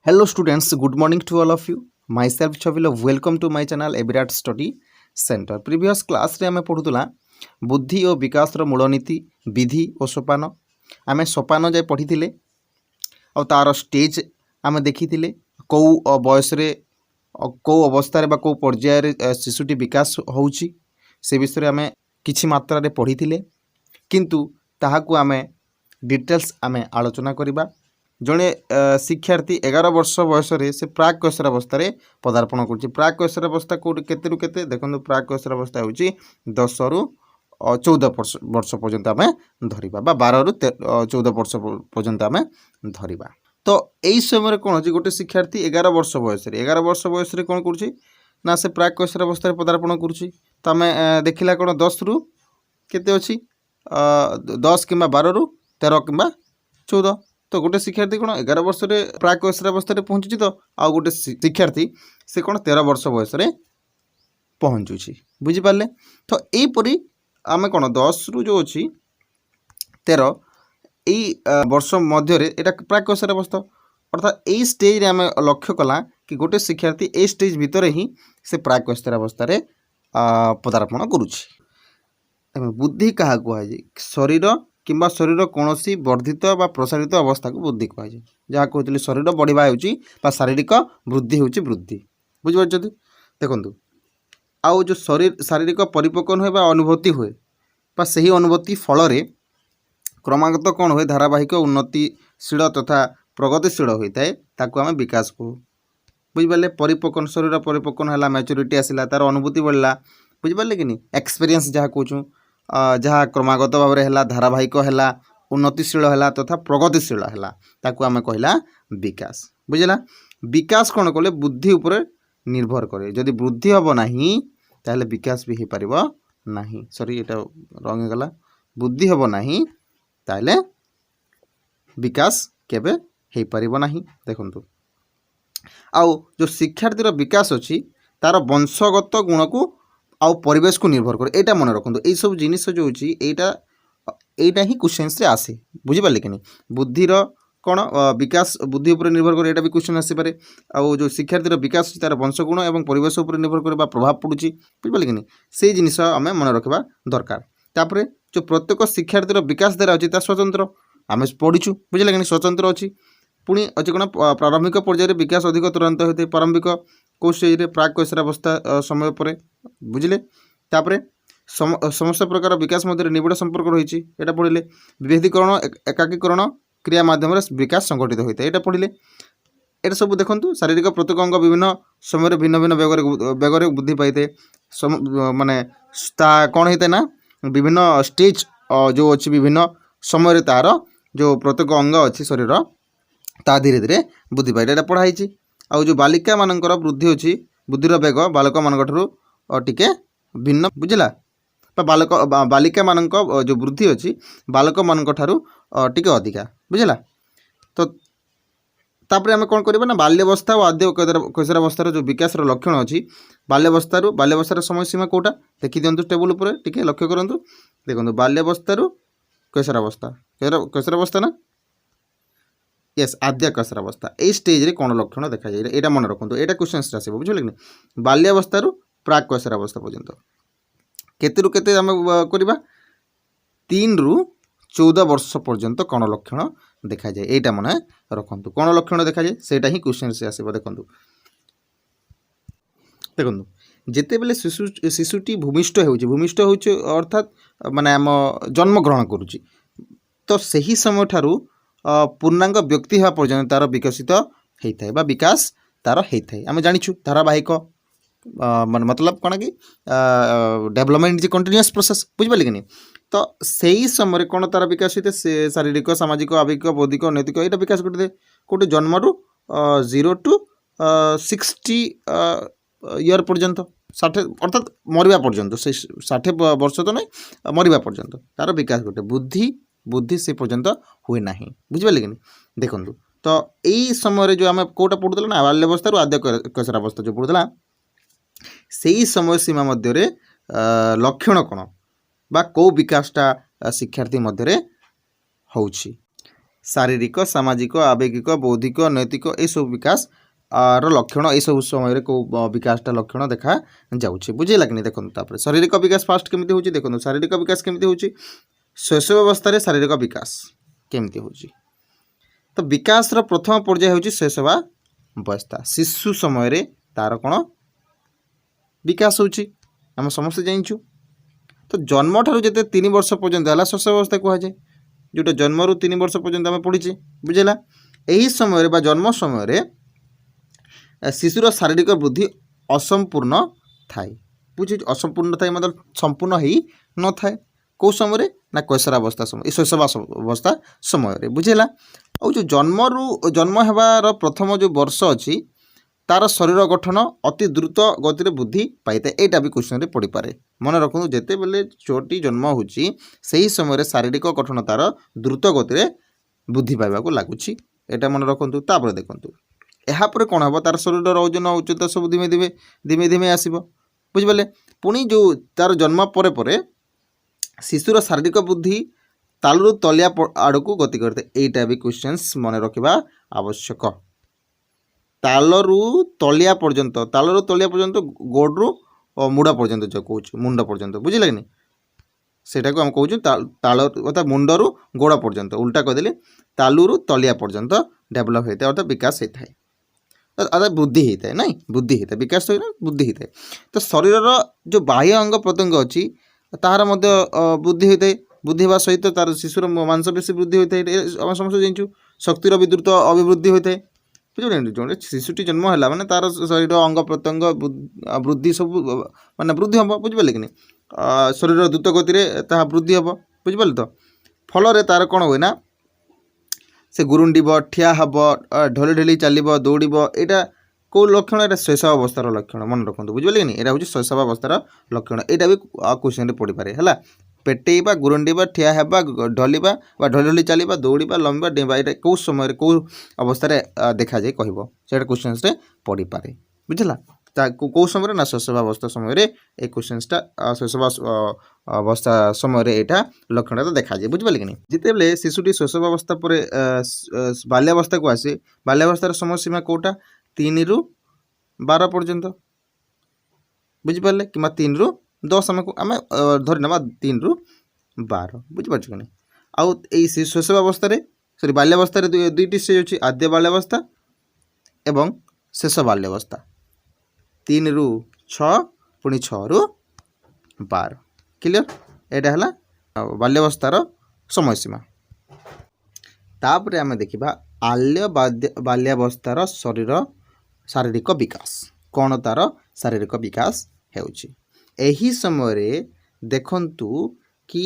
Hello students, good morning to all of you. Myself Chavilo, welcome to my channel Evirat Study Center. Previous class रे आमे पढ़ुतला बुद्धि और विकास रो मूलनीति विधि और सोपान आमे सोपान जाय पढ़िथिले और तार स्टेज आमे देखिथिले को बयस रे को अवस्था रे बा को पर्याय रे शिशुटी विकास होउची से विषय रे आमे किछि मात्रा रे पढ़िथिले किंतु ताहाकू आमे डिटेल्स आमे आलोचना करिबा। जड़े शिक्षार्थी 11 वर्ष बयस से प्राक कैशोरावस्था पदार्पण कर प्राक कैशोरावस्था कौट के देखो प्राक कैशोरावस्था हूँ 10 रु 14 वर्ष पर्यंत आम धरवा 12 रु 14 वर्ष पर्यंत आम धरवा। तो यही समय कौन हो गोटे शिक्षार्थी 11 वर्ष बयस कौन कर से प्राक कैशोरावस्था पदार्पण कर तो आम देखला कौन 10 रु केते अच्छी 10 कि 12 रु 13 कि 14। तो गोटे शिक्षार्थी कौन 11 वर्ष प्राक कैशोरावस्था पहुँची तो आउ गोटे शिक्षार्थी से कौन 13 वर्ष बयस पहुँचुची बुझीपारे। तो यहीपरी आम कौन 10 रु जो अच्छी 13 यही वर्ष मध्य प्राक कैशोरावस्था अर्थात यही स्टेज रे आम लक्ष्य कला कि गोटे शिक्षार्थी ए स्टेज भितर ही से प्राक कैशोरावस्था पदार्पण करुच्ची। बुद्धि क्या कहुए शरीर किंबा शरीर कौन वर्धित बा प्रसारित अवस्था को बुद्धि कहुए जहाँ कहते शरीर बढ़िया हो शारीरिक वृद्धि हो वृद्धि बुझीपार। देखो आउ जो शरीर शारीरिक परिपक्वन हुए अनुभूति हुए से ही अनुभूति फल क्रमागत कौन हुए धारावाहिक उन्नतिशील तथा प्रगतिशील होता है ताकू आम विकास कहू बुझीपारे। परिपक्वन शरीर परिपक्वन है मैच्योरिटी आसला तार अनुभूति बढ़ला बुझीपारे कि नहीं एक्सपीरियंस जहाँ कहूँ जहाँ क्रमागत भाव में धारावाहिक है उन्नतिशील है तथा प्रगतिशील है ताकू आम कहला विकास बुझला। विकास कौन कले बुद्धि उपर निर्भर करे जदि वृद्धि हम ना ताहले विकास भी हो पार ना सॉरी एटा रंग गला बुद्धि हम ना ताहले विकास केबे हो पार ना। देखंतु आउ जो शिक्षार्थीर विकास अच्छी तार वंशगत गुण को आउ परिवेश को निर्भर करे एटा मन रखु यही सब जिनिस जो होता ही क्वेश्चन रे आसे बुझीपारे कि नहीं। बुद्धिर कौन विकास बुद्धि उपर निर्भर करे एटा भी क्वेश्चन आसीपे आउ जो शिक्षार्थीर विकास तार वंशगुण और परिवेश उपर निर्भर करे प्रभाव पड़ुची बुझीपारे कि नहीं से जिनिस आम मन रखा दरकार। तापर जो प्रत्येक शिक्षार्थीर विकास धारा अच्छी स्वतंत्र आम पढ़ीचु बुझे कि स्वतंत्र अच्छी पुणी अच्छी कौन प्रारंभिक पर्यायर विकास अधिक तुरंत होते प्रारंभिक कौ स्टेज प्राक कैशोरावस्था समय पर बुझे। तापर समस्त प्रकार विकास मध्य निबिड़ संपर्क रही है पढ़ले विभेदीकरण एकाकीकरण क्रिया माध्यम विकास संगठित होता है पढ़ले ये सब देखो शारीरिक प्रत्येक अंग विभिन्न समय भिन्न भिन्न बेगर वृद्धि पाई थे माने कौन होता है ना विभिन्न स्टेज जो अच्छी विभिन्न समय तार जो प्रत्येक अंग अच्छी शरीर ता धीरे धीरे वृद्धि पाई पढ़ाई। आउ जो बालिका मानकर वृद्धि अच्छी बुद्धिर बेग बालक मान टिके भिन्न बुझला बालक बालिका मान जो वृद्धि अच्छी बालक मान टिके अधिका बुझला। तो तापर आम कौन करवा ना बाल्यावस्था और आद्य कैशोरावस्थार जो विकास लक्षण अच्छी बाल्यावस्थार समय सीमा कौटा देखी दिंतु टेबुल उपर टिके लक्ष्य करूँ। देखो बाल्यावस्था कैशोरावस्था ना यस आद्य कैशोरावस्था यही स्टेज रे कौन लक्षण देखा जाए यहाँ मन रखु यहाँ क्वेश्चन आस बुझे कि बाल्यावस्था प्राक कैशोरावस्था पर्यंत केते रु केते आम करवा 3 रु 14 वर्ष पर्यंत कौन लक्षण देखा जाए यहाँ मन रखु कौन लक्षण देखा जाए सेटा ही क्वेश्चन से आसो। देखो जिते बेले शिशुटी भूमिष्ठ हो अर्थात माने आम जन्म ग्रहण करुच्ची तो सही समय ठारू पूर्णांग व्यक्ति होगा पर्यंत तार विकसित होता है विकास तार होता है आम जाचु धारावाहिक मतलब कौन कि डेवलपमेंट इज कंटिन्यूअस प्रोसेस बुझिपारे कि नहीं। तो सही समय कौन तार विकास होते से शारीरिक सामाजिक आवेगिक बौद्धिक नैतिक यहाँ विकास करते कौटे जन्म रु 0 to 60 इयर पर्यंत 60 अर्थात मरवा पर्यंत से 60 वर्ष तो नहीं मरवा पर्यंत तार विकास घटे बुद्धि से पर्यंत हुए ना बुझिपारे कि नहीं। देखो तो यही समय जो आम कौटा पढ़ुला ना बाल्यावस्था आद्य कैशोरावस्था जो पढ़ुला से ही समय सीमा मध्य लक्षण कौन बा कौ विकासटा शिक्षार्थी मध्य होउछि शारीरिक सामाजिक आवेगिक बौद्धिक नैतिक ये सब विकास ର ଲକ୍ଷଣ ଏସବୁ ସମୟରେ କେଉଁ ବିକାଶଟା ଲକ୍ଷଣ ଦେଖାଯାଉଛି ବୁଝିଲା କି ନାହିଁ। ଦେଖନ୍ତୁ ତାପରେ ଶାରୀରିକ ବିକାଶ ଫାଷ୍ଟ କେମିତି ହେଉଛି ଦେଖନ୍ତୁ। ଶାରୀରିକ ବିକାଶ କେମିତି ହେଉଛି ଶୈଶବ ଅବସ୍ଥାରେ ଶାରୀରିକ ବିକାଶ କେମିତି ହେଉଛି। ତ ବିକାଶର ପ୍ରଥମ ପର୍ଯ୍ୟାୟ ହେଉଛି ଶୈଶବାବସ୍ଥା। ଶିଶୁ ସମୟରେ ତାର କ'ଣ ବିକାଶ ହେଉଛି ଆମେ ସମସ୍ତେ ଜାଣିଛୁ। ତ ଜନ୍ମଠାରୁ ଯେତେ 3 ବର୍ଷ ପର୍ଯ୍ୟନ୍ତ ହେଲା ଶୈଶବାବସ୍ଥା କୁହାଯାଏ, ଯେଉଁଟା ଜନ୍ମରୁ 3 ବର୍ଷ ପର୍ଯ୍ୟନ୍ତ ଆମେ ପଢ଼ିଛେ ବୁଝିଲା। ଏହି ସମୟରେ ବା ଜନ୍ମ ସମୟରେ ଶିଶୁର ଶାରୀରିକ ବୃଦ୍ଧି ଅସମ୍ପୂର୍ଣ୍ଣ ଥାଏ। ବୁଝୁଛି ଅସମ୍ପୂର୍ଣ୍ଣ ଥାଏ मतलब ସମ୍ପୂର୍ଣ୍ଣ ହେଇ ନଥାଏ। କେଉଁ ସମୟରେ ନା କୈଶୋରାବସ୍ଥା ସମୟ ଏ ଶୈଶବାବସ୍ଥା ସମୟରେ ବୁଝିଲା। ଆଉ ଯେଉଁ ଜନ୍ମ ହେବାର ପ୍ରଥମ ଯେଉଁ ବର୍ଷ ଅଛି ତାର ଶରୀର ଗଠନ ଅତି ଦ୍ରୁତ ଗତିରେ ବୃଦ୍ଧି ପାଇଥାଏ। ଏଇଟା ବି କ୍ୱେଶ୍ଚନରେ ପଡ଼ିପାରେ। ମନେ ରଖନ୍ତୁ ଯେତେବେଳେ ଛୁଆଟି ଜନ୍ମ ହେଉଛି ସେହି ସମୟରେ ଶାରୀରିକ ଗଠନ ତାର ଦ୍ରୁତ ଗତିରେ ବୃଦ୍ଧି ପାଇବାକୁ ଲାଗୁଛି। ଏଇଟା ମନେ ରଖନ୍ତୁ। ତାପରେ ଦେଖନ୍ତୁ ଏହାପରେ କ'ଣ ହେବ ତାର ଶରୀରର ଓଜନ ଉଚ୍ଚତା ସବୁ ଧୀମେ ଧୀମେ ଆସିବ ବୁଝିପାରିଲେ। ପୁଣି ଯେଉଁ ତାର ଜନ୍ମ ପରେ ପରେ ଶିଶୁର ଶାରୀରିକ ବୃଦ୍ଧି ତାଲୁରୁ ତଳିଆ ଆଡ଼କୁ ଗତି କରିଥାଏ। ଏଇଟା ବି କ୍ୱେଶ୍ଚନ୍ସ ମନେ ରଖିବା ଆବଶ୍ୟକ। ତାଲରୁ ତଳିଆ ପର୍ଯ୍ୟନ୍ତ ଗୋଡ଼ରୁ ମୁଣ୍ଡ ପର୍ଯ୍ୟନ୍ତ ଯେଉଁ କହୁଛୁ ମୁଣ୍ଡ ପର୍ଯ୍ୟନ୍ତ ବୁଝିଲେ କି ସେଇଟାକୁ ଆମେ କହୁଛୁ ତାଳ ଅର୍ଥାତ୍ ମୁଣ୍ଡରୁ ଗୋଡ଼ ପର୍ଯ୍ୟନ୍ତ ଉଲ୍ଟା କହିଦେଲି ତାଲୁରୁ ତଳିଆ ପର୍ଯ୍ୟନ୍ତ ଡେଭଲପ୍ ହୋଇଥାଏ ଅର୍ଥାତ୍ ବିକାଶ ହୋଇଥାଏ ଅର୍ଥାତ୍ ବୃଦ୍ଧି ହୋଇଥାଏ ନାଇଁ ବୃଦ୍ଧି ହୋଇଥାଏ ବିକାଶ ହୋଇଥାଏ ବୃଦ୍ଧି ହୋଇଥାଏ। ତ ଶରୀରର ଯେଉଁ ବାହ୍ୟ ଅଙ୍ଗ ପ୍ରତ୍ୟଙ୍ଗ ଅଛି ତାହାର ମଧ୍ୟ ବୃଦ୍ଧି ହୋଇଥାଏ। ବୃଦ୍ଧି ହେବା ସହିତ ତାର ଶିଶୁର ମାଂସପେଶୀ ବୃଦ୍ଧି ହୋଇଥାଏ। ଆମେ ସମସ୍ତେ ଜାଣିଛୁ ଶକ୍ତିର ବି ଦ୍ରୁତ ଅଭିବୃଦ୍ଧି ହୋଇଥାଏ ବୁଝିପାରିଲେ। ଜଣେ ଶିଶୁଟି ଜନ୍ମ ହେଲା ମାନେ ତାର ଶରୀର ଅଙ୍ଗ ପ୍ରତ୍ୟଙ୍ଗ ବୃଦ୍ଧି ସବୁ ମାନେ ବୃଦ୍ଧି ହେବ ବୁଝିପାରିଲେ କି ନାହିଁ। ଶରୀର ଦ୍ରୁତ ଗତିରେ ତାହା ବୃଦ୍ଧି ହେବ ବୁଝିପାରିଲେ। ତ ଫଳରେ ତାର କ'ଣ ହୁଏ ନା ସେ ଗୁରୁଣ୍ଡିବ ଠିଆ ହେବ ଢଳି ଢଳି ଚାଲିବ ଦୌଡ଼ିବ। ଏଇଟା କେଉଁ ଲକ୍ଷଣ ଏଇଟା ଶୈଶବାବସ୍ଥାର ଲକ୍ଷଣ ମନେ ରଖନ୍ତୁ ବୁଝିପାରିଲେ କି ନାହିଁ। ଏଇଟା ହେଉଛି ଶୈଶବାବସ୍ଥାର ଲକ୍ଷଣ। ଏଇଟା ବି କ୍ୱେଶ୍ଚନରେ ପଡ଼ିପାରେ ହେଲା। ପେଟେଇବା ଗୁରୁଣ୍ଡିବା ଠିଆ ହେବା ଢଳିବା ବା ଢଳି ଢଳି ଚାଲିବା ଦୌଡ଼ିବା ଲମ୍ବିବା ଡେଇବା ଏଇଟା କେଉଁ ସମୟରେ କେଉଁ ଅବସ୍ଥାରେ ଦେଖାଯାଏ କହିବ ସେଇଟା କ୍ୱେଶ୍ଚନ୍ସରେ ପଡ଼ିପାରେ ବୁଝିଲା। କେଉଁ ସମୟରେ ନା ଶୈଶବାବସ୍ଥା ସମୟରେ এই କ୍ୱେଶ୍ଚନ୍ସଟା ଶୈଶବାବସ୍ଥା ସମୟରେ ଏଇଟା ଲକ୍ଷଣଟା ଦେଖାଯାଏ ବୁଝିପାରିଲେ କି ନାହିଁ। ଯେତେବେଳେ ଶିଶୁଟି ଶୈଶବାବସ୍ଥା ପରେ ବାଲ୍ୟାବସ୍ଥାକୁ ଆସେ ବାଲ୍ୟାବସ୍ଥାର ସମୟସୀମା କେଉଁଟା 3 ରୁ 12 ପର୍ଯ୍ୟନ୍ତ ବୁଝିପାରିଲେ କିମ୍ବା 3 ରୁ 10 ଆମେ ଧରି ନେବା 3 ରୁ 12 ବୁଝିପାରୁଛୁ କି ନାହିଁ। ଆଉ ଏଇ ଶୈଶବାବସ୍ଥାରେ ବାଲ୍ୟାବସ୍ଥାରେ ଦୁଇଟି ଷ୍ଟେଜ୍ ଅଛି ଆଦ୍ୟ ବାଲ୍ୟାବସ୍ଥା ଏବଂ ଶେଷ ବାଲ୍ୟାବସ୍ଥା। 3 ରୁ 6 ପୁଣି 6 ରୁ 12 କ୍ଲିଅର। ଏଇଟା ହେଲା ବାଲ୍ୟାବସ୍ଥାର ସମୟସୀମା। ତାପରେ ଆମେ ଦେଖିବା ଆଲ୍ୟ ବାଲ୍ୟାବସ୍ଥାର ଶାରୀରିକ ବିକାଶ କ'ଣ ତାର ଶାରୀରିକ ବିକାଶ ହେଉଛି। ଏହି ସମୟରେ ଦେଖନ୍ତୁ କି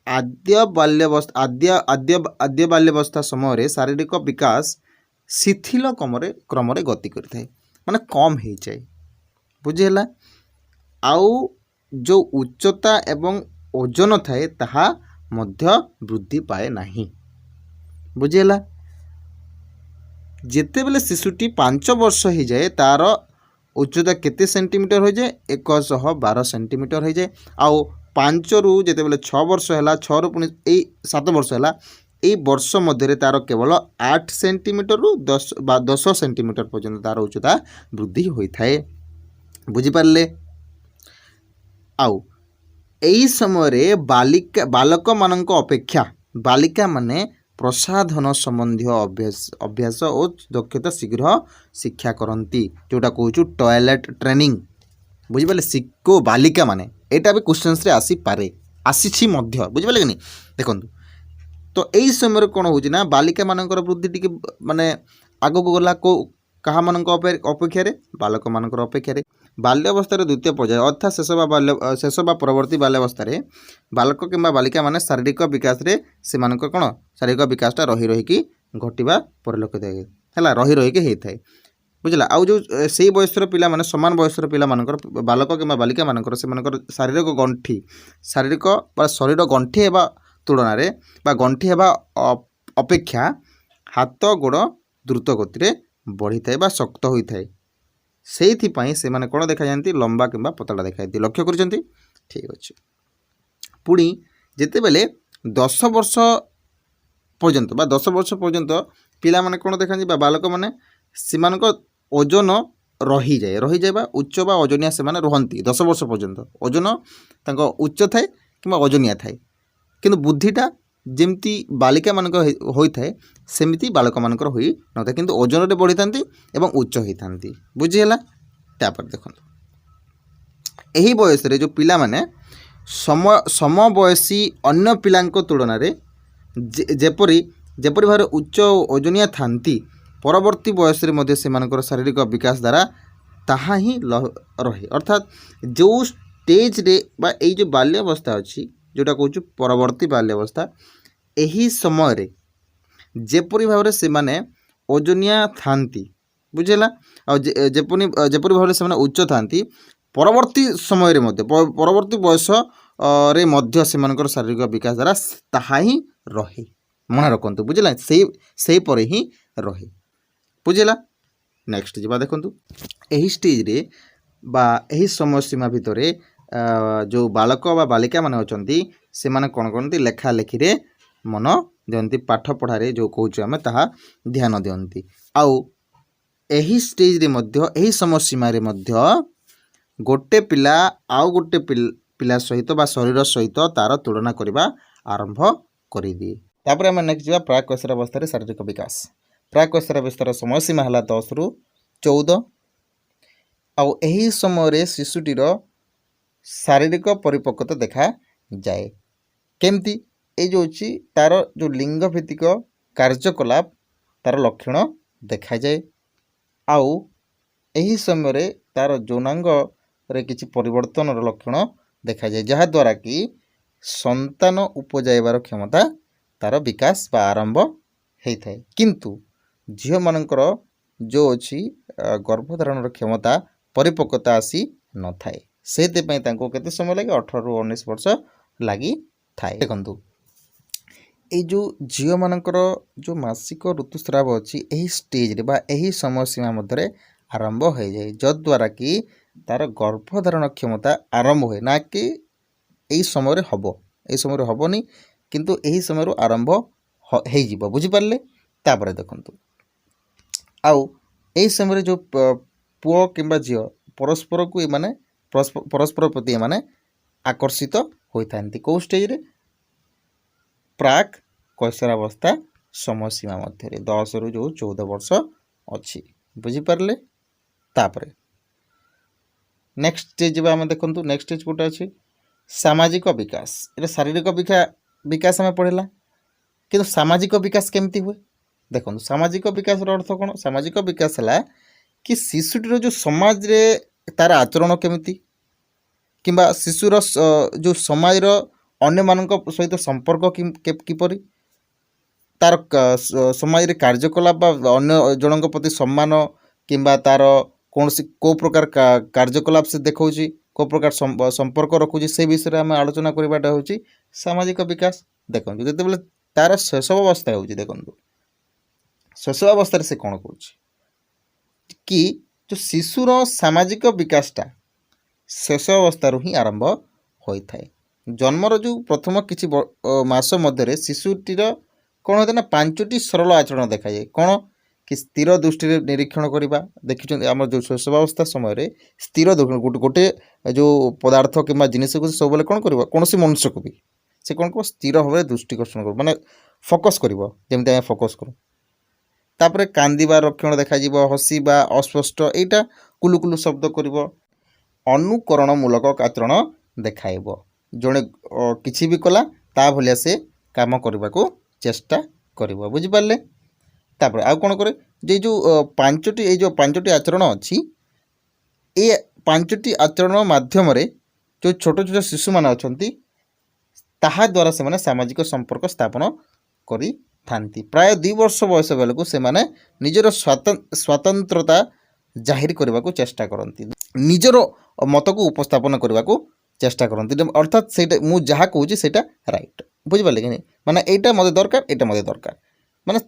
ଆଦ୍ୟ ବାଲ୍ୟାବସ୍ଥା ସମୟରେ ଶାରୀରିକ ବିକାଶ ଶିଥିଳ କ୍ରମରେ ଗତି କରିଥାଏ ମାନେ କମ୍ ହେଇଯାଏ ବୁଝିହେଲା। ଆଉ ଯେଉଁ ଉଚ୍ଚତା ଏବଂ ଓଜନ ଥାଏ ତାହା ମଧ୍ୟ ବୃଦ୍ଧି ପାଏ ନାହିଁ ବୁଝିହେଲା। ଯେତେବେଳେ ଶିଶୁଟି 5 ବର୍ଷ ହୋଇଯାଏ ତାର ଉଚ୍ଚତା କେତେ ସେଣ୍ଟିମିଟର ହୋଇଯାଏ 112 ସେଣ୍ଟିମିଟର ହୋଇଯାଏ। ଆଉ 5 ରୁ ଯେତେବେଳେ 6 ବର୍ଷ ହେଲା 6 ରୁ ପୁଣି ଏଇ 7 ବର୍ଷ ହେଲା এই ବର୍ଷ ମଧ୍ୟରେ ତାର କେବଳ 8 ସେଣ୍ଟିମିଟରରୁ 10 ସେଣ୍ଟିମିଟର ପର୍ଯ୍ୟନ୍ତ ତାର ଉଚ୍ଚତା ବୃଦ୍ଧି ହୋଇଥାଏ ବୁଝିପାରିଲେ। ଆଉ ଏହି ସମୟରେ ବାଲକମାନଙ୍କ ଅପେକ୍ଷା ବାଳିକାମାନେ ପ୍ରସାଧନ ସମ୍ବନ୍ଧୀୟ ଅଭ୍ୟାସ ଓ ଦକ୍ଷତା ଶୀଘ୍ର ଶିକ୍ଷା କରନ୍ତି ଯେଉଁଟା କହୁଛୁ ଟଏଲେଟ୍ ଟ୍ରେନିଂ ବୁଝିପାରିଲେ। ବାଳିକାମାନେ ଏଇଟା ବି କ୍ୱେଶ୍ଚନ୍ସରେ ଆସିଛି ମଧ୍ୟ ବୁଝିପାରିଲେ କି ନାହିଁ। ଦେଖନ୍ତୁ ତ ଏହି ସମୟରେ କ'ଣ ହେଉଛି ନା ବାଳିକାମାନଙ୍କର ବୃଦ୍ଧି ଟିକେ ମାନେ ଆଗକୁ ଗଲା କାହାମାନଙ୍କ ଅପେକ୍ଷାରେ ବାଲକମାନଙ୍କର ଅପେକ୍ଷାରେ। ବାଲ୍ୟାବସ୍ଥାର ଦ୍ୱିତୀୟ ପର୍ଯ୍ୟାୟ ଅର୍ଥାତ୍ ଶେଷ ବା ପରବର୍ତ୍ତୀ ବାଲ୍ୟାବସ୍ଥାରେ ବାଲକ କିମ୍ବା ବାଳିକାମାନେ ଶାରୀରିକ ବିକାଶରେ ସେମାନଙ୍କର କ'ଣ ଶାରୀରିକ ବିକାଶଟା ରହିକି ଘଟିବା ପରିଲକ୍ଷିତ ହେଲା ରହିକି ହେଇଥାଏ ବୁଝିଲା। ଆଉ ଯେଉଁ ସେଇ ବୟସର ପିଲାମାନେ ସମାନ ବୟସର ପିଲାମାନଙ୍କର ବାଲକ କିମ୍ବା ବାଳିକାମାନଙ୍କର ସେମାନଙ୍କର ଶରୀର ଗଣ୍ଠି ହେବା ତୁଳନାରେ ବା ଗଣ୍ଠି ହେବା ଅପେକ୍ଷା ହାତ ଗୋଡ଼ ଦ୍ରୁତ ଗତିରେ ବଢ଼ିଥାଏ ବା ଶକ୍ତ ହୋଇଥାଏ। ସେଇଥିପାଇଁ ସେମାନେ କ'ଣ ଦେଖାଯାଆନ୍ତି ଲମ୍ବା କିମ୍ବା ପତଳା ଦେଖାଯାଆନ୍ତି। ଲକ୍ଷ୍ୟ କରିଛନ୍ତି ଠିକ୍ ଅଛି। ପୁଣି ଯେତେବେଳେ 10 ବର୍ଷ पर्यंत बा 10 वर्ष पर्यंत पिला माने कोन देखा बा बालक माने सेमानक ओजन रही जाए बा उच्च बा ओजनिया से माने रहंती 10 वर्ष पर्यंत ओजन तांको उच्च थाए किंबा ओजनिया थाए किंतु बुद्धिटा जेमती बालिका मानक होई थाए सेमिति बालक मानकर होई न थाए किंतु ओजन रे बढ़ी थांती एवं उच्च होई थांती बुझी हला तापर देखंतु एही बयस रे जो पिला माने समबयसी अन्य पिलांको तुलना रे जेपरी जेपरी भाव उच्च ओजनिया थांती परवर्ती बयस रे मध्य सेमानकर शारीरिक विकास द्वारा ताहा ही रहे अर्थात जो स्टेज रे बा एई जो बाल्यावस्था अछि जोटा कहूँ परवर्ती बाल्यावस्था एही समय रे जेपरी भाव से माने ओजनिया थांती बुझेला आ जेपरी भाव से माने उच्च थांती परवर्ती समय रे मध्य परवर्ती बयस रे मध्य सेमानकर शारीरिक विकास द्वारा ताहा ही रहे मन रखु बुझेला से पर ही रहे बुझेला नेक्स्ट जीवा देखंतु एही स्टेज रे बा एही समय सीमा भितर जो बालक बा बालिका माने अछंती से माने कोन करंती लेखा लेखी रे मन दियंती पाठ पढ़ारे जो कहूँ आम ताहा ध्यान दियंती आउ एही स्टेज रे मध्य एही समय सीमा रे मध्य गोटे पिला आउ गोटे पिला सहित बा शरीर सहित तार तुलना करबा आरंभ करि दिए तापर हम नेक्स्ट जीवा प्राक कैशोर अवस्था रे शारीरिक विकास प्राक कैशोर अवस्थार समय सीमा हला 10 रु 14 आउ एही समय रे शिशुटीर शारीरिक परिपक्वता देखा जाए केमती ए जो अछि तार जो लिंग भित्तिक कार्यकलाप तार लक्षण देखा जाए आउ एही समय रे तार यौनांग रे किछि परिवर्तन लक्षण देखा जाए जहा द्वारा कि संतान उपजाइबार क्षमता तार विकास बा आरंभ होता है किंतु झील मानकर जो अच्छी गर्भधारण क्षमता परिपक्वता आसी न थाए से केते समय लगे 18 रु 19 वर्ष लगी थाए देखंतु ए जो झील मानकर जो मासिक ऋतुस्राव अच्छी एही स्टेज रे बा एही समय सीमा मध्य आरंभ हो जाए जद्वारा कि तार गर्भधारण क्षमता आरंभ हुए ना कि यही समय हम यही समय हेनी किंतु यही समय आरंभ हो बुझी पारे तापर देखंतु आउ यही समय जो पुओ किंबा झील परस्पर को ये माने परस्पर प्रति ये माने आकर्षित होता कौ स्टेज रे प्राक कैशोरावस्था समय सीमा मध्य 10 रु जो 14 वर्ष अच्छी बुझीपारे तापर नेक्स्ट स्टेज आम देखो नेक्स्ट स्टेज गोटे अच्छी सामाजिक विकास ये शारीरिक विकास आम पढ़ला कि सामाजिक विकास केमती हुए देखो सामाजिक विकास अर्थ कौन सामाजिक विकास है कि शिशुटीर जो समाज रे तार आचरण केमिति किंबा शिशुर जो समाज अन्य मानक सहित संपर्क किपरि तार समाज रे कार्यकलाप अन्य जनक प्रति सम्मान किंबा तार कौन सी को प्रकार कार्यकलाप से देखा को प्रकार संपर्क रखुची से विषय में आम आलोचना करवाटा हूँ सामाजिक विकास देखो जो तार शेष अवस्था हो देखो शेष अवस्था से कौन कौन कि जो शिशुर सामाजिक विकासटा शेष अवस्था ही आरंभ होता है जन्मर जो प्रथम किसी मास मध्य शिशुटीर कौन होता है ना 5टी सरल आचरण देखा जाए कौन कि स्थिर दृष्टि निरीक्षण करवा देखिए आम जो शैशवावस्था समय स्थिर गोटे जो पदार्थ कि जिनस को सब कौन कर कौन सी मनुष्य को भी से कौन कर स्थिर भाव दृष्टिकर्षण कर माने फोकस करमी फोकस करूँ तापर कांदिबार लक्षण देखा हसवा अस्पष्ट यहाँ कुलुकुलु शब्द कर अनुकरणमूलक आचरण देखाइब जड़े किसी भी कला ता भलिया से काम करने को चेष्टा कर बुझिपारे तापर आउ कौन करे जो 5टी आचरण अच्छी ये 5टी आचरण माध्यम जो छोट छोट शिशु मान अच्छा ताहा द्वारा से माने सामाजिक संपर्क स्थापन करी थांती प्राय 2 वर्ष बयस बेलू से माने निजर स्वतंत्रता जाहिर करने को चेष्टा करती निजर मत को उपस्थापन करने को चेष्टा करती अर्थात से मुझे जहाँ कहूँ से राइट बुझिपारे कि माने यहाँ मत दरकार यहाँ मत दरकार माने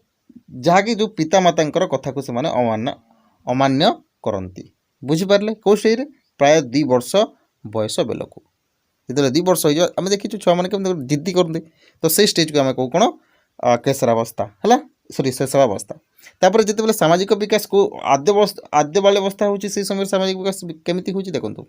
जहाँकि जो पिता माता कथा को से अमान्य करती बुझिपारे कौ स्टेज प्राय 2 वर्ष बयस बेलू जो 2 वर्ष हो आम देखी छुआ मैंने जिद्दी करते तो से स्टेज को आम कहूँ कौन केशरावस्था है सॉरी शैशवावस्था तापर जितेबाला सामाजिक विकास को आद्य बाल्यावस्था होची से समय सामाजिक विकास केमिति होची देखंतु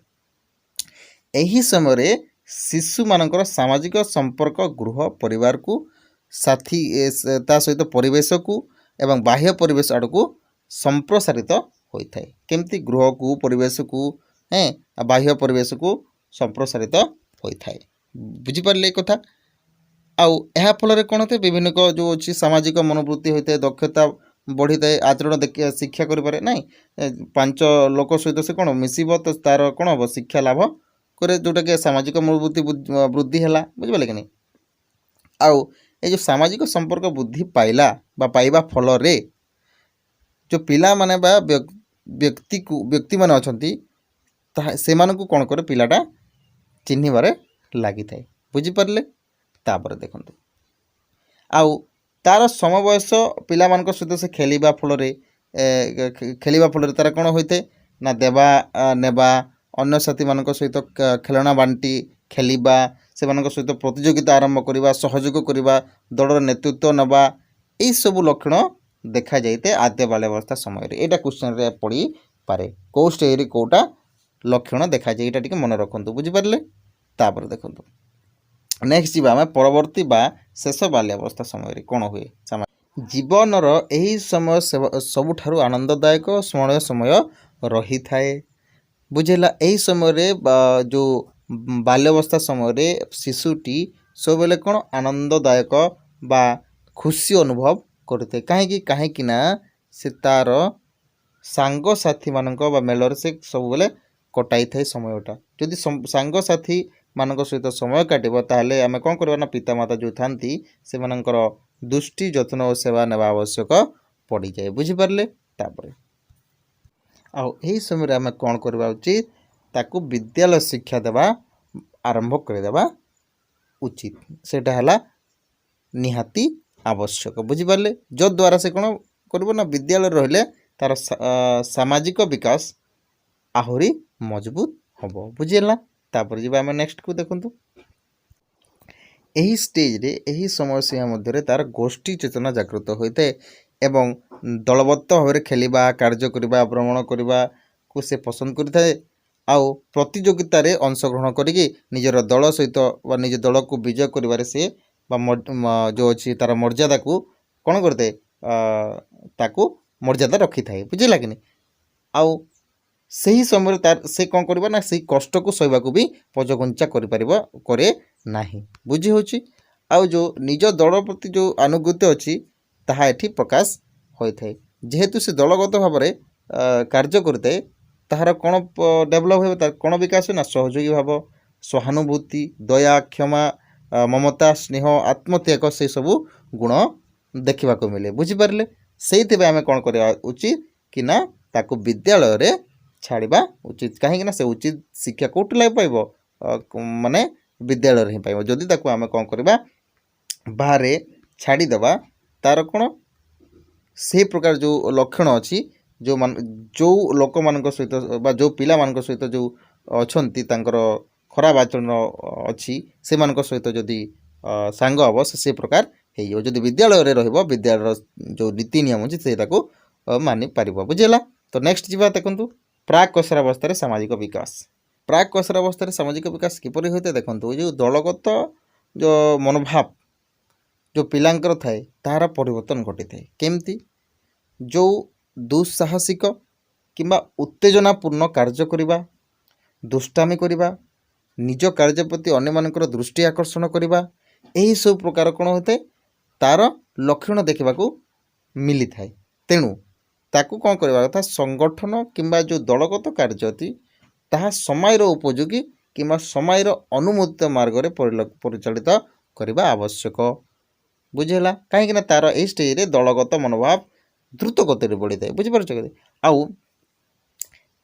एही समय शिशु मानकर सामाजिक संपर्क गृह परिवार को साथी ता सहित परिवेश को एवं बाह्य परिवेश आड़ को संप्रसारित होता है केमती गृह को परिवेश को बाह्य परिवेश को संप्रसारित होता है बुझीपारे कथा आउ ଏହା ଫଳରେ କ'ଣ ହୋଇଥାଏ ବିଭିନ୍ନ ଯେଉଁ ଅଛି ସାମାଜିକ ମନୋବୃତ୍ତି ହୋଇଥାଏ ଦକ୍ଷତା ବଢ଼ିଥାଏ ଆଚରଣ ଶିକ୍ଷା କରିପାରେ ନାହିଁ 5 ଲୋକ ସହିତ ସେ କ'ଣ ମିଶିବ ତ ତାର କ'ଣ ହେବ ଶିକ୍ଷା ଲାଭ କରେ ଯେଉଁଟାକି ସାମାଜିକ ମନୋବୃତ୍ତି ବୃଦ୍ଧି ହେଲା ବୁଝିପାରିଲେ କି ନାହିଁ ଆଉ ଏ ଯେଉଁ ସାମାଜିକ ସମ୍ପର୍କ ବୃଦ୍ଧି ପାଇଲା ବା ପାଇବା ଫଳରେ ଯେଉଁ ପିଲାମାନେ ବା ବ୍ୟକ୍ତିମାନେ ଅଛନ୍ତି ତାହା ସେମାନଙ୍କୁ କ'ଣ କରେ ପିଲାଟା ଚିହ୍ନିବାରେ ଲାଗିଥାଏ ବୁଝିପାରିଲେ तापर देखंतु आउ तार समवयस पिला मानक सहित से खेलिबा फल तार कौन होते ना देवा नेबा अन्य साथी मानक सहित खेलना बांटी खेलिबा से मानक सहित प्रतियोगिता आरंभ करवा सहयोग करवा दलर नेतृत्व नेबा यही सब लक्षण देखा जाए आद्य बाल्यावस्था समय यहाँ क्वेश्चन रे पड़ी पारे कौ स्टेज कौटा लक्षण देखा जाए यहाँ टिके मन रखु बुझीपारे तापर देखंतु नेक्स्ट जी आम परवर्ती बा शेष बाल्यावस्था समय कौन हुए जीवनर यही समय सबुठारु आनंददायक स्मरणीय समय रही थाए बुझेला यही समय जो बाल्यावस्था समय शिशुटी सब बेले कौन आनंददायक बा खुशी अनुभव करते कहीं ना से तार सांग साथी मानक बा मेलर से सब बेले कटाई थाए समयटा जदि सांग साथी मानक सहित समय काटब ताहले आम कौन करवा ना पितामाता जो थांती से मानकर दुष्टि जत्न और सेवा नेबा आवश्यक पड़ जाए बुझीपारे तापर आई समय आम कौन करवा उचित ताकू विद्यालय शिक्षा देवा आरंभ करदेवा उचित सेटा हला निहाती आवश्यक बुझीपारे जद्वारा से कौन कर ना विद्यालय रहिले तार सामाजिक विकास आहुरी मजबूत हम बुझीला तापर जी आम नेक्स्ट को देखु यही स्टेज रे यही समय सीमा मध्य तार गोष्ठी चेतना जागृत होता है एवं दलबद्ध भाव खेलिबा कार्य करबा भ्रमण करबा को से पसंद करता है आउ प्रतियोगिता रे अंशग्रहण करिके निजर दल सहित बा निज दल को विजय करिबारे से जो अच्छी तार मर्यादा को कौन करते ताकू मर्यादा रखी थाए बुझेगा कि नहीं आउ सही समय तार से कौन करबा ना सही कष्ट को सहबा को भी पजघुंचा करे नाही बुझी होची आउ जो निज दल प्रति जो आनुगत्य अच्छी ताहा एठी प्रकाश होता है जेहेतु से दलगत भाव में कार्य करते ताहार कौन डेभलप हो तार कौन विकास ना सहयोगी भाव सहानुभूति दया क्षमा ममता स्नेह आत्मत्याग से सबू गुण देखा मिले बुझीपारे से आम कौन करवा उचित कि ना ताकू विद्यालय रे छाड़वा उचित कहीं से उचित शिक्षा कौट लाग पाइब माने विद्यालय ही पाइब जदि ताकू आम कौन करवा बाहर छाड़ीदेवा तार कौन से प्रकार जो लक्षण अच्छी जो लोक मान सहित जो पिला मान सहित जो अच्छा खराब आचरण अच्छी से सहित जदि सांग हम से प्रकार हो जदि विद्यालय रे रहिबो विद्यालय जो नीति नियम अच्छी से मानि पार बुझेगा तो नेक्स्ट जी देखु प्राक कैशोरावस्था सामाजिक विकास प्राक कैशोरावस्था सामाजिक विकास किपरि होता देखो जो दलगत जो मनोभाव जो पिलांकर थाए तार परिवर्तन घटी थाए केमती जो दुस्साहसिक किंबा उत्तेजनापूर्ण कार्य करिबा दुष्टामी करिबा निज कार्य प्रति अन्य मानकर दृष्टि आकर्षण करिबा एही सब प्रकार कौन होता है तार लक्षण देखा मिली थाए तेणु ताकू कौन करवा कथा संगठन किंबा जो दलगत कार्य अति ताहा समयर उपयोगी किंबा समयर अनुमोदित मार्ग रे परिचालित करने आवश्यक बुझेगा कहीं तार यही स्टेज रे दलगत मनोभाव द्रुत गति बढ़ी थाए बुझीपार आउ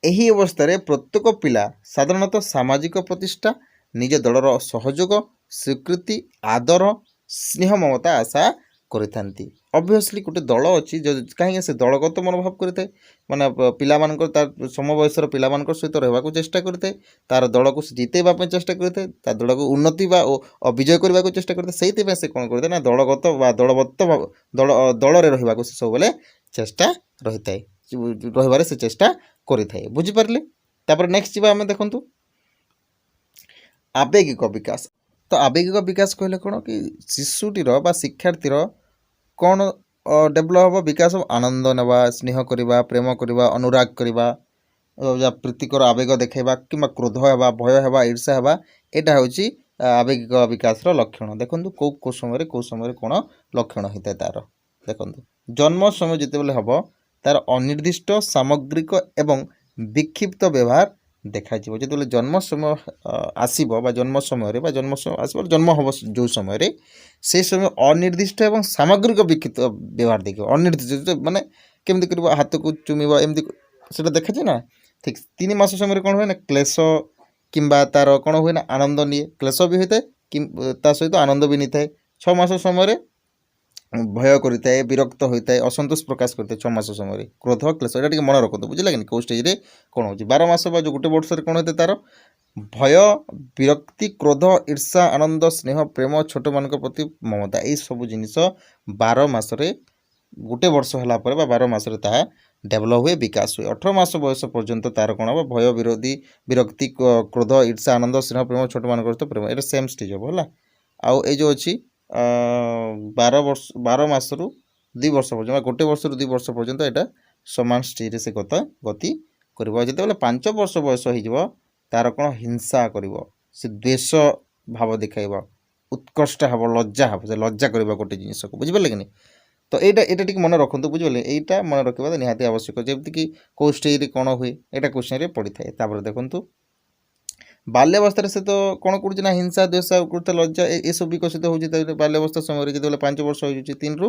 यही अवस्था प्रत्येक पिला साधारणतः सामाजिक प्रतिष्ठा निज दलर सहयोग स्वीकृति आदर स्नेह ममता आशा କରିଥାନ୍ତି। ଅବଭିୟସ୍ଲି ଗୋଟେ ଦଳ ଅଛି କାହିଁକି ସେ ଦଳଗତ ମନୋଭାବ କରିଥାଏ, ମାନେ ପିଲାମାନଙ୍କର ତା ସମବୟସର ପିଲାମାନଙ୍କ ସହିତ ରହିବାକୁ ଚେଷ୍ଟା କରିଥାଏ, ତାର ଦଳକୁ ସେ ଜିତେଇବା ପାଇଁ ଚେଷ୍ଟା କରିଥାଏ, ତା ଦଳକୁ ଉନ୍ନତି ବା ବିଜୟ କରିବାକୁ ଚେଷ୍ଟା କରିଥାଏ। ସେଇଥିପାଇଁ ସେ କ'ଣ କରିଥାଏ ନା ଦଳଗତ ବା ଦଳରେ ରହିବାକୁ ସେ ସବୁବେଳେ ଚେଷ୍ଟା ରହିବାରେ ସେ ଚେଷ୍ଟା କରିଥାଏ। ବୁଝିପାରିଲେ? ତାପରେ ନେକ୍ସଟ ଯିବା ଆମେ ଦେଖନ୍ତୁ ଆବେଗିକ ବିକାଶ। ତ ଆବେଗିକ ବିକାଶ କହିଲେ କ'ଣ କି ଶିଶୁଟିର ବା ଶିକ୍ଷାର୍ଥୀର କ'ଣ ଡେଭଲପ୍ ହେବ? ବିକାଶ ହେବ ଆନନ୍ଦ ନେବା, ସ୍ନେହ କରିବା, ପ୍ରେମ କରିବା, ଅନୁରାଗ କରିବା, ପ୍ରୀତିକର ଆବେଗ ଦେଖାଇବା କିମ୍ବା କ୍ରୋଧ ହେବା, ଭୟ ହେବା, ଈର୍ଷା ହେବା, ଏଇଟା ହେଉଛି ଆବେଗିକ ବିକାଶର ଲକ୍ଷଣ। ଦେଖନ୍ତୁ କେଉଁ ସମୟରେ କ'ଣ ଲକ୍ଷଣ ହୋଇଥାଏ ତାର। ଦେଖନ୍ତୁ ଜନ୍ମ ସମୟ ଯେତେବେଳେ ହେବ ତାର ଅନିର୍ଦ୍ଦିଷ୍ଟ ସାମଗ୍ରିକ ଏବଂ ବିକ୍ଷିପ୍ତ ବ୍ୟବହାର ଦେଖାଯିବ। ଯେତେବେଳେ ଜନ୍ମ ସମୟ ଆସିବ ବା ଜନ୍ମ ହେବ ଯେଉଁ ସମୟରେ ସେ ସମୟ ଅନିର୍ଦ୍ଦିଷ୍ଟ ଏବଂ ସାମଗ୍ରିକ ବିକ୍ଷିପ୍ତ ବ୍ୟବହାର ଦେଖିବ। ଅନିର୍ଦ୍ଦିଷ୍ଟ ମାନେ କେମିତି କରିବ? ହାତକୁ ଚୁମିବ, ଏମିତି ସେଟା ଦେଖାଯାଏ ନା। ଠିକ୍ 3 ମାସ ସମୟରେ କ'ଣ ହୁଏ ନା କ୍ଲେଶ କିମ୍ବା ତାର କ'ଣ ହୁଏ ନା ଆନନ୍ଦ ନିଏ। କ୍ଲେଶ ବି ହୋଇଥାଏ ତା ସହିତ ଆନନ୍ଦ ବି ନେଇଥାଏ। 6 ମାସ ସମୟରେ ଭୟ କରିଥାଏ, ବିରକ୍ତ ହୋଇଥାଏ, ଅସନ୍ତୋଷ ପ୍ରକାଶ କରିଥାଏ। 6 ମାସ ସମୟରେ କ୍ରୋଧ, କ୍ଲେଶ, ଏଇଟା ଟିକେ ମନେ ରଖନ୍ତୁ। ବୁଝିଲା କି? କେଉଁ ଷ୍ଟେଜ୍ରେ କ'ଣ ହେଉଛି? 12 ମାସ ବା ଯେଉଁ ଗୋଟେ ବର୍ଷରେ କ'ଣ ହୋଇଥାଏ ତାର ଭୟ, ବିରକ୍ତି, କ୍ରୋଧ, ଈର୍ଷା, ଆନନ୍ଦ, ସ୍ନେହ, ପ୍ରେମ, ଛୋଟମାନଙ୍କ ପ୍ରତି ମମତା, ଏଇସବୁ ଜିନିଷ 12 ମାସରେ ଗୋଟେ ବର୍ଷ ହେଲା ପରେ ବା 12 ମାସରେ ତାହା ଡେଭଲପ୍ ହୁଏ, ବିକାଶ ହୁଏ। 18 ମାସ ବୟସ ପର୍ଯ୍ୟନ୍ତ ତାର କ'ଣ ହେବ? ଭୟ, ବିରକ୍ତି, କ୍ରୋଧ, ଈର୍ଷା, ଆନନ୍ଦ, ସ୍ନେହ, ପ୍ରେମ, ଛୋଟମାନଙ୍କ ସହିତ ପ୍ରେମ, ଏଇଟା ସେମ୍ ଷ୍ଟେଜ୍ ହେବ। ହେଲା, ଆଉ ଏଇ ଯେଉଁ ଅଛି 12 ମାସରୁ 2 ବର୍ଷ ପର୍ଯ୍ୟନ୍ତ, ଗୋଟେ ବର୍ଷରୁ 2 ବର୍ଷ ପର୍ଯ୍ୟନ୍ତ ଏଇଟା ସମାନ ଷ୍ଟେଜ୍ରେ ସେ ଗତି କରିବ। ଯେତେବେଳେ 5 ବର୍ଷ ବୟସ ହେଇଯିବ ତାର କ'ଣ ହିଂସା କରିବ, ସେ ଦ୍ୱେଷ ଭାବ ଦେଖାଇବ, ଉତ୍କଷ୍ଟ ହେବ, ଲଜ୍ଜା ହେବ, ସେ ଲଜ୍ଜା କରିବ ଗୋଟେ ଜିନିଷକୁ। ବୁଝିପାରିଲେ କି? ତ ଏଇଟା ଟିକେ ମନେ ରଖନ୍ତୁ। ବୁଝିପାରିଲେ? ଏଇଟା ମନେ ରଖିବା ନିହାତି ଆବଶ୍ୟକ। ଯେମିତିକି କେଉଁ ଷ୍ଟେଜ୍ରେ କ'ଣ ହୁଏ ଏଇଟା କ୍ୱେଶ୍ଚନ୍ରେ ପଡ଼ିଥାଏ। ତାପରେ ଦେଖନ୍ତୁ ବାଲ୍ୟାବସ୍ଥାରେ ସେ ତ କ'ଣ କରୁଛି ନା ହିଂସା, ଦ୍ୱେଷ, କ୍ରୋଧ, ଲଜ୍ଜା ଏସବୁ ବିକଶିତ ହେଉଛି ବାଲ୍ୟାବସ୍ଥା ସମୟରେ। ଯେତେବେଳେ 5 ବର୍ଷ ହେଇଯାଉଛି, 3ରୁ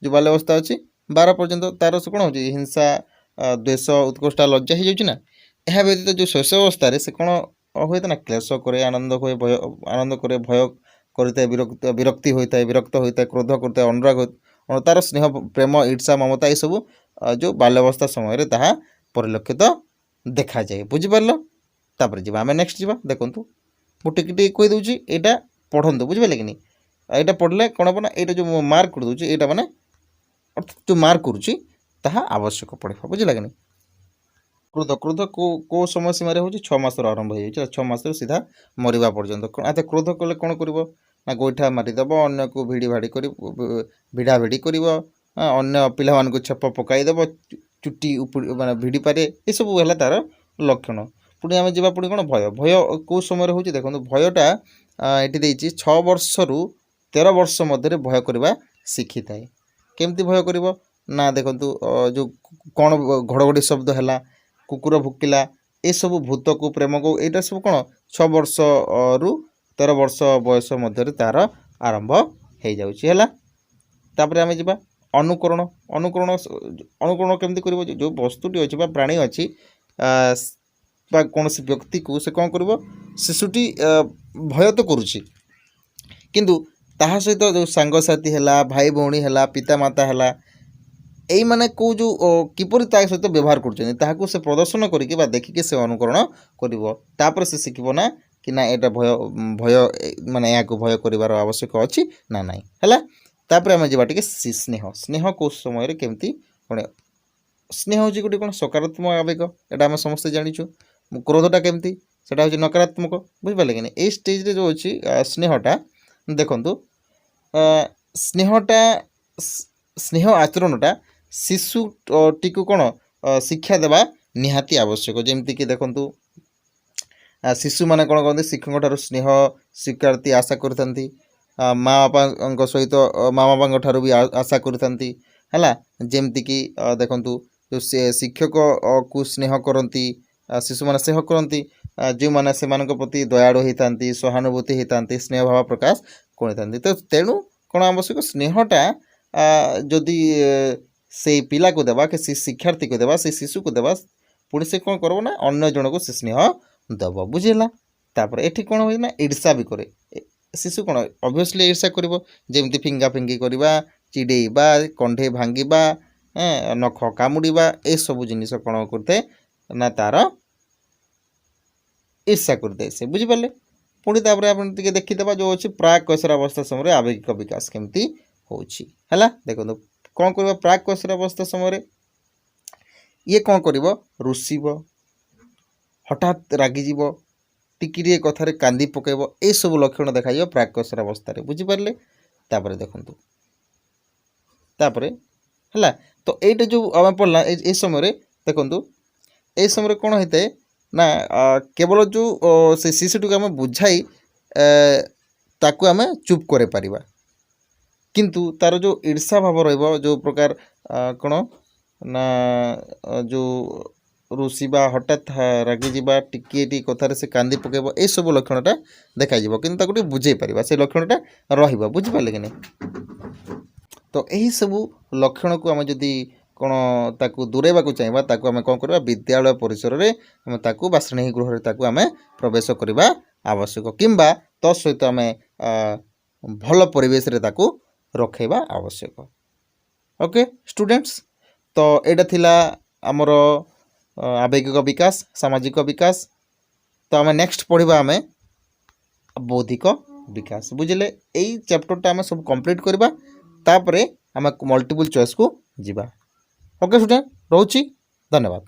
ଯେଉଁ ବାଲ୍ୟାବସ୍ଥା ଅଛି 12 ପର୍ଯ୍ୟନ୍ତ ତାର ସେ କ'ଣ ହେଉଛି? ହିଂସା, ଦ୍ୱେଷ, ଉତ୍କଷ୍ଟ, ଲଜ୍ଜା ହେଇଯାଉଛି ନା। ଏହା ବ୍ୟତୀତ ଯେଉଁ ଶୈଶବାବସ୍ଥାରେ ସେ କ'ଣ ହୁଏ ନା କ୍ଲେଶ କରେ, ଆନନ୍ଦ କରେ, ଭୟ କରିଥାଏ, ବିରକ୍ତି ହୋଇଥାଏ, ବିରକ୍ତ ହୋଇଥାଏ, କ୍ରୋଧ କରିଥାଏ, ଅନୁରାଗ, ତାର ସ୍ନେହ, ପ୍ରେମ, ଈର୍ଷା, ମମତା ଏସବୁ ଯେଉଁ ବାଲ୍ୟାବସ୍ଥା ସମୟରେ ତାହା ପରିଲକ୍ଷିତ ଦେଖାଯାଏ। ବୁଝିପାରିଲ? ତାପରେ ଯିବା ଆମେ ନେକ୍ସଟ ଯିବା। ଦେଖନ୍ତୁ ମୁଁ ଟିକେ କହିଦେଉଛି, ଏଇଟା ପଢ଼ନ୍ତୁ। ବୁଝିପାରିଲେ କି? ଏଇଟା ପଢ଼ିଲେ କ'ଣ ହେବ ନା ଏଇଟା ଯେଉଁ ମାର୍କ କରିଦେଉଛି ଏଇଟା ମାନେ ଅର୍ଥାତ୍ ଯେଉଁ ମାର୍କ କରୁଛି ତାହା ଆବଶ୍ୟକ ପଡ଼ିବ। ବୁଝିଲା କି? କ୍ରୋଧ କେଉଁ ସମୟ ସୀମାରେ ହେଉଛି? 6 ମାସରୁ ଆରମ୍ଭ ହେଇଯାଉଛି। 6 ମାସରୁ ସିଧା ମରିବା ପର୍ଯ୍ୟନ୍ତ। କ୍ରୋଧ କଲେ କ'ଣ କରିବ ନା ଗୋଇଠା ମାରିଦେବ, ଅନ୍ୟକୁ ଭିଡ଼ାଭିଡ଼ି କରିବ, ଅନ୍ୟ ପିଲାମାନଙ୍କୁ ଛେପ ପକାଇଦେବ, ଚୁଟି ମାନେ ଭିଡ଼ି ପାରେ, ଏସବୁ ହେଲା ତାର ଲକ୍ଷଣ। ପୁଣି ଆମେ ଯିବା କ'ଣ ଭୟ କେଉଁ ସମୟରେ ହେଉଛି? ଦେଖନ୍ତୁ ଭୟଟା ଏଠି ଦେଇଛି 6 ବର୍ଷରୁ 13 ବର୍ଷ ମଧ୍ୟରେ ଭୟ କରିବା ଶିଖିଥାଏ। କେମିତି ଭୟ କରିବ ନା ଦେଖନ୍ତୁ ଯେଉଁ କ'ଣ ଘଡ଼ଘଡ଼ି ଶବ୍ଦ ହେଲା, କୁକୁର ଭୁକିଲା, ଏସବୁ ଭୂତକୁ, ପ୍ରେମକୁ, ଏଇଟା ସବୁ କ'ଣ 6 ବର୍ଷରୁ 13 ବର୍ଷ ବୟସ ମଧ୍ୟରେ ତାର ଆରମ୍ଭ ହେଇଯାଉଛି। ହେଲା, ତାପରେ ଆମେ ଯିବା ଅନୁକରଣ କେମିତି କରିବ? ଯେଉଁ ବସ୍ତୁଟି ଅଛି ବା ପ୍ରାଣୀ ଅଛି ବା କୌଣସି ବ୍ୟକ୍ତିକୁ ସେ କ'ଣ କରିବ? ଶିଶୁଟି ଭୟ ତ କରୁଛି କିନ୍ତୁ ତାହା ସହିତ ଯେଉଁ ସାଙ୍ଗସାଥି ହେଲା, ଭାଇ ଭଉଣୀ ହେଲା, ପିତାମାତା ହେଲା, ଏଇମାନେ କିପରି ତା ସହିତ ବ୍ୟବହାର କରୁଛନ୍ତି ତାହାକୁ ସେ ପ୍ରଦର୍ଶନ କରିକି ବା ଦେଖିକି ସେ ଅନୁକରଣ କରିବ। ତାପରେ ସେ ଶିଖିବ ନା କି ନା ଏଇଟା ଭୟ ମାନେ ଏହାକୁ ଭୟ କରିବାର ଆବଶ୍ୟକ ଅଛି ନା ନାହିଁ। ହେଲା, ତାପରେ ଆମେ ଯିବା ଟିକେ ସ୍ନେହ କେଉଁ ସମୟରେ କେମିତି କ'ଣ? ସ୍ନେହ ହେଉଛି ଗୋଟେ କ'ଣ ସକାରାତ୍ମକ ଆବେଗ, ଏଇଟା ଆମେ ସମସ୍ତେ ଜାଣିଛୁ। କ୍ରୋଧଟା କେମିତି? ସେଇଟା ହେଉଛି ନକାରାତ୍ମକ। ବୁଝିପାରିଲେ କି? ଏଇ ଷ୍ଟେଜ୍ରେ ଯେଉଁ ଅଛି ସ୍ନେହଟା, ଦେଖନ୍ତୁ ସ୍ନେହ ଆଚରଣଟା ଶିଶୁଟିକୁ କ'ଣ ଶିକ୍ଷା ଦେବା ନିହାତି ଆବଶ୍ୟକ। ଯେମିତିକି ଦେଖନ୍ତୁ ଶିଶୁମାନେ କ'ଣ କରନ୍ତି? ଶିକ୍ଷକଙ୍କ ଠାରୁ ସ୍ନେହ ସ୍ୱୀକୃତି ଆଶା କରିଥାନ୍ତି, ମା' ବାପାଙ୍କ ଠାରୁ ବି ଆଶା କରିଥାନ୍ତି। ହେଲା, ଯେମିତିକି ଦେଖନ୍ତୁ ଯେଉଁ ଶିକ୍ଷକକୁ ସ୍ନେହ କରନ୍ତି, ଶିଶୁମାନେ ସ୍ନେହ କରନ୍ତି ଯେଉଁମାନେ ସେମାନଙ୍କ ପ୍ରତି ଦୟାଳୁ ହୋଇଥାନ୍ତି, ସହାନୁଭୂତି ହୋଇଥାନ୍ତି, ସ୍ନେହ ଭାବ ପ୍ରକାଶ କରିଥାନ୍ତି। ତ ତେଣୁ କ'ଣ ଆବଶ୍ୟକ? ସ୍ନେହଟା ଯଦି ସେଇ ପିଲାକୁ ଦେବା କି ସେ ଶିକ୍ଷାର୍ଥୀକୁ ଦେବା, ସେ ଶିଶୁକୁ ଦେବା, ପୁଣି ସେ କ'ଣ କରିବ ନା ଅନ୍ୟ ଜଣକୁ ସେ ସ୍ନେହ ଦେବ। ବୁଝିଲା? ତାପରେ ଏଠି କ'ଣ ହୁଏ ନା ଈର୍ଷା ବି କରେ ଶିଶୁ। କ'ଣ ଅବଭିୟସ୍ଲି ଈର୍ଷା କରିବ, ଯେମିତି ଫିଙ୍ଗା ଫିଙ୍ଗି କରିବା, ଚିଡ଼େଇବା କଣ୍ଢେଇ ଭାଙ୍ଗିବା ନଖ କାମୁଡ଼ିବା ଏସବୁ ଜିନିଷ କ'ଣ କରିଥାଏ ନା ତାର ईर्ष्या करदे से बुझिपारे। पुणी तापर आप देखीदे जो अच्छी प्राक कैशोरावस्था समय आवेगिक विकास केमती होगा देखो कौन कर प्राक कैशोरावस्था समय ये कौन कर रुषिब हठात रागिज टिकी कथार कांदी पकेब ये सब लक्षण देखा प्राक कैशोरावस्था बुझिपारे। तापर देखु तापर है तो ये जो आम पढ़ला ये समय देखु ये समय कौन होता है ना केवल जो से शिशुटी को आम बुझाई ताकू आम चुप करे पारिबा किंतु तार जो ईर्षा भाव रहिबो जो प्रकार कौन ना जो रुषिबा हठात रागी जावा टिके कथार से कांदी पकेब ये सब लक्षणटा देखा किंतु ताकू बुझे पारिबा से लक्षणटा रहिबो बुझिपारे कि नहीं। तो यही सब लक्षण को आम जदि कौन ताकू दूरेबा चाहिए ताकू आम कौन करवा विद्यालय परिसर में आम ताकू बा श्रेणी गृह ताकू आम प्रवेश करवा आवश्यक किंबा तो सहित आम भल परिवेश रे ताकू रखेबा आवश्यक। ओके स्टूडेंट्स तो एटा थिला आमर आवेगिक विकास सामाजिक विकास। तो आम नेक्स्ट पढ़ा आम बौद्धिक विकास बुझे यही चैप्टरटा आम सब कंप्लीट करवा तापरे आम मल्टीपल चॉइस को जीवा। ओके स्टूडेंट रोची धन्यवाद।